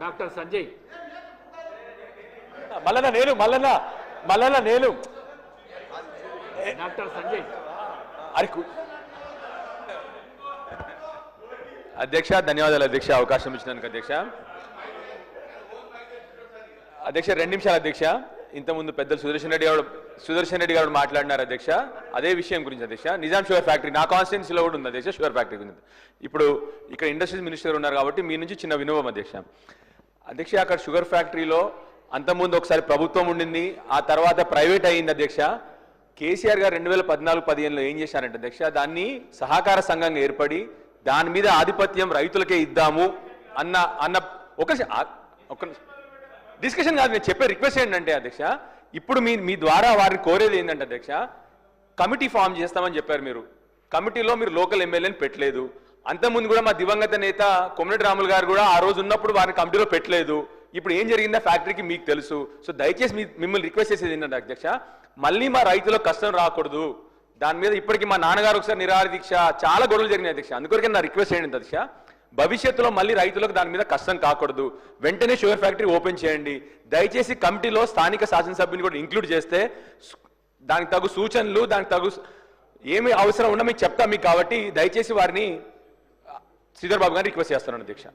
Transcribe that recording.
Doctor Sanjay Mallanna నేను doctor Sanjay అధ్యక్ష ధన్యవాదాలు అధ్యక్ష అవకాశం ఇచ్చినందుకు అధ్యక్ష. అధ్యక్ష 2 నిమిషాలు అధ్యక్ష. ఇంతకుముందు పెద్దలు సుదర్శన్ రెడ్డి గారు మాట్లాడినారు అధ్యక్ష అదే విషయం గురించి అధ్యక్ష. నిజాం షుగర్ ఫ్యాక్టరీ నా కాన్స్టిట్యున్సీలో కూడా ఉంది అధ్యక్ష షుగర్ ఫ్యాక్టరీ గురించి. ఇప్పుడు ఇక్కడ ఇండస్ట్రీస్ మినిస్టర్ ఉన్నారు కాబట్టి మీ నుంచి చిన్న వినోవం అధ్యక్ష. అధ్యక్ష అక్కడ షుగర్ ఫ్యాక్టరీలో అంతకుముందు ఒకసారి ప్రభుత్వం ఉండింది, ఆ తర్వాత ప్రైవేట్ అయ్యింది అధ్యక్ష. కేసీఆర్ గారు 2014-15లో ఏం చేశారంటే అధ్యక్ష దాన్ని సహకార సంఘంగా ఏర్పడి దాని మీద ఆధిపత్యం రైతులకే ఇద్దాము అన్న ఒక డిస్కషన్ కాదు, నేను చెప్పే రిక్వెస్ట్ ఏంటంటే అధ్యక్ష ఇప్పుడు మీ ద్వారా వారిని కోరేది ఏంటంటే అధ్యక్ష కమిటీ ఫామ్ చేస్తామని చెప్పారు మీరు. కమిటీలో మీరు లోకల్ ఎమ్మెల్యేని పెట్టలేదు. అంతకుముందు కూడా మా దివంగత నేత కొమ్మినేని రాములు గారు కూడా ఆ రోజు ఉన్నప్పుడు వారిని కమిటీలో పెట్టలేదు. ఇప్పుడు ఏం జరిగిందా ఫ్యాక్టరీకి మీకు తెలుసు. సో దయచేసి మిమ్మల్ని రిక్వెస్ట్ చేసేది ఏంటంటే అధ్యక్ష మళ్ళీ మా రైతులకు కష్టం రాకూడదు. దాని మీద ఇప్పటికీ మా నాన్నగారు ఒకసారి నిరాహార దీక్ష చాలా గొడవలు జరిగినాయి అధ్యక్ష. అందుకొరకే నా రిక్వెస్ట్ ఏంటి అధ్యక్ష భవిష్యత్తులో మళ్ళీ రైతులకు దాని మీద కష్టం కాకూడదు. వెంటనే షుగర్ ఫ్యాక్టరీ ఓపెన్ చేయండి. దయచేసి కమిటీలో స్థానిక శాసనసభ్యుని కూడా ఇంక్లూడ్ చేస్తే దానికి తగు సూచనలు దానికి తగు ఏమి అవసరం ఉన్నా మీకు చెప్తాం మీకు. కాబట్టి దయచేసి వారిని శ్రీధర్ బాబు గారిని రిక్వెస్ట్ చేస్తున్నాను అధ్యక్ష.